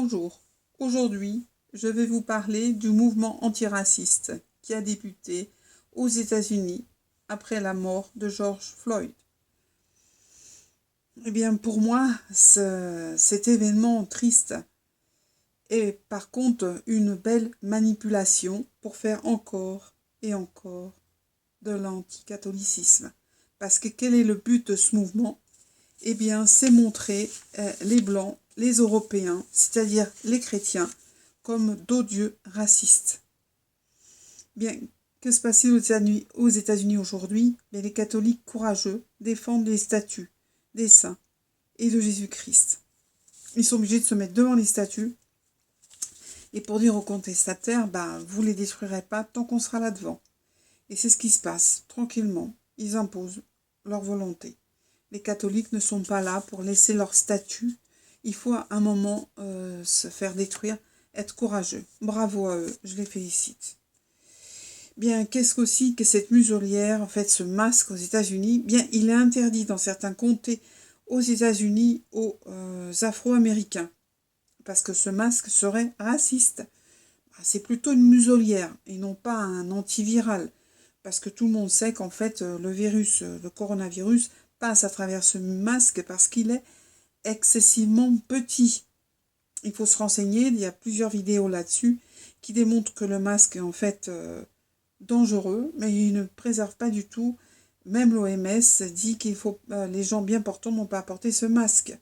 Bonjour, aujourd'hui je vais vous parler du mouvement antiraciste qui a débuté aux États-Unis après la mort de George Floyd. Eh bien pour moi, cet événement triste est par contre une belle manipulation pour faire encore et encore de l'anticatholicisme. Parce que quel est le but de ce mouvement? Eh bien, c'est montrer les Blancs, les Européens, c'est-à-dire les chrétiens, comme d'odieux racistes. Bien, que se passe-t-il aux États-Unis aujourd'hui? Les catholiques courageux défendent les statues des saints et de Jésus-Christ. Ils sont obligés de se mettre devant les statues et pour dire aux contestataires, vous ne les détruirez pas tant qu'on sera là devant. Et c'est ce qui se passe, tranquillement. Ils imposent leur volonté. Les catholiques ne sont pas là pour laisser leur statut. Il faut à un moment se faire détruire, être courageux. Bravo à eux, je les félicite. Bien, qu'est-ce qu'aussi que cette muselière, en fait, ce masque aux États-Unis? Bien, il est interdit dans certains comtés aux États-Unis aux Afro-Américains, parce que ce masque serait raciste. C'est plutôt une muselière et non pas un antiviral, parce que tout le monde sait qu'en fait, le coronavirus, passe à travers ce masque parce qu'il est excessivement petit. Il faut se renseigner, il y a plusieurs vidéos là-dessus qui démontrent que le masque est en fait dangereux, mais il ne préserve pas du tout. Même l'OMS dit qu'il faut les gens bien portants n'ont pas à porter ce masque.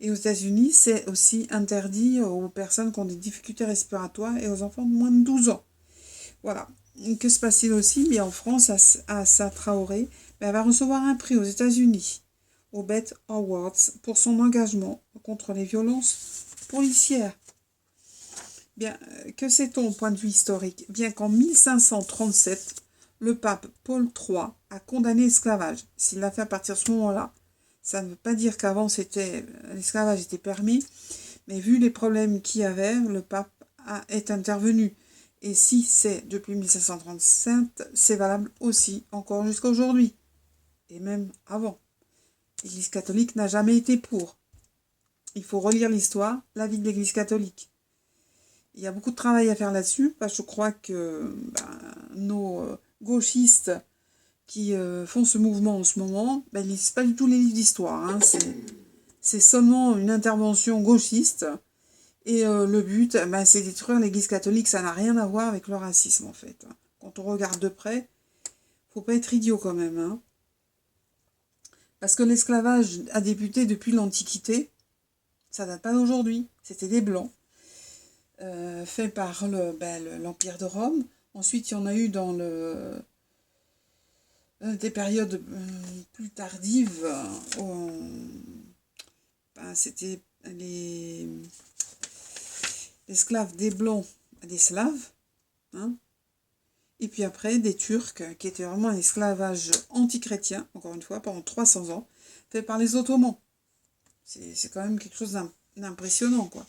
Et aux États-Unis, c'est aussi interdit aux personnes qui ont des difficultés respiratoires et aux enfants de moins de 12 ans. Voilà. Que se passe-t-il aussi? Bien, en France, Assa Traoré, elle va recevoir un prix aux États-Unis, au BET Awards, pour son engagement contre les violences policières. Bien, que sait-on au point de vue historique? Bien qu'en 1537, le pape Paul III a condamné l'esclavage. S'il l'a fait à partir de ce moment-là, ça ne veut pas dire qu'avant l'esclavage était permis, mais vu les problèmes qu'il y avait, le pape est intervenu. Et si c'est depuis 1537, c'est valable aussi encore jusqu'à aujourd'hui. Et même avant. L'Église catholique n'a jamais été pour. Il faut relire l'histoire, la vie de l'Église catholique. Il y a beaucoup de travail à faire là-dessus, parce que je crois que nos gauchistes qui font ce mouvement en ce moment, ils ne lisent pas du tout les livres d'histoire. C'est seulement une intervention gauchiste. Et le but, c'est détruire l'Église catholique. Ça n'a rien à voir avec le racisme, en fait. Quand on regarde de près, faut pas être idiot quand même. Parce que l'esclavage a débuté depuis l'Antiquité. Ça date pas d'aujourd'hui. C'était des Blancs. Fait par l'Empire de Rome. Ensuite, il y en a eu dans des périodes plus tardives. C'était les esclaves des Blancs, des Slaves, et puis après des Turcs, qui étaient vraiment un esclavage antichrétien, encore une fois, pendant 300 ans, fait par les Ottomans. C'est quand même quelque chose d'impressionnant, quoi.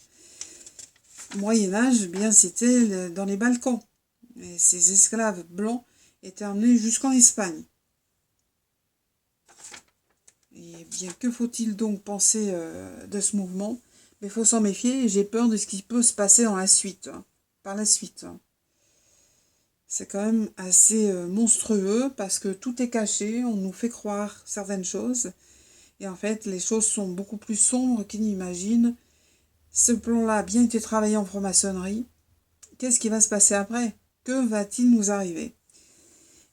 Au Moyen-Âge, bien, c'était dans les Balkans. Et ces esclaves blancs étaient emmenés jusqu'en Espagne. Et bien, que faut-il donc penser de ce mouvement? Mais il faut s'en méfier et j'ai peur de ce qui peut se passer dans la suite, par la suite. C'est quand même assez monstrueux parce que tout est caché, on nous fait croire certaines choses et en fait les choses sont beaucoup plus sombres qu'ils n'imaginent. Ce plan-là a bien été travaillé en franc-maçonnerie. Qu'est-ce qui va se passer après? Que va-t-il nous arriver?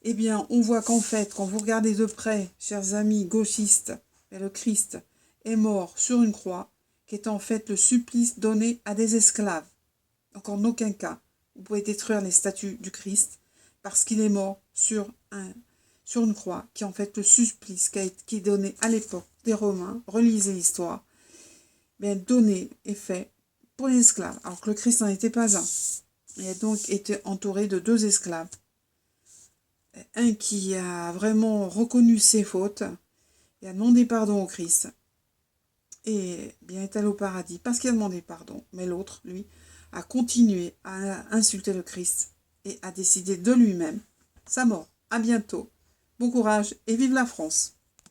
Eh bien, on voit qu'en fait, quand vous regardez de près, chers amis gauchistes, le Christ est mort sur une croix, qui est en fait le supplice donné à des esclaves. Donc en aucun cas, vous pouvez détruire les statues du Christ, parce qu'il est mort sur une croix, qui est en fait le supplice qui est donné à l'époque des Romains, relisez l'histoire, donné et fait pour les esclaves, alors que le Christ n'en était pas un. Il a donc été entouré de 2 esclaves. Un qui a vraiment reconnu ses fautes et a demandé pardon au Christ. Et bien est allé au paradis parce qu'il a demandé pardon. Mais l'autre, lui, a continué à insulter le Christ et a décidé de lui-même sa mort. À bientôt. Bon courage et vive la France!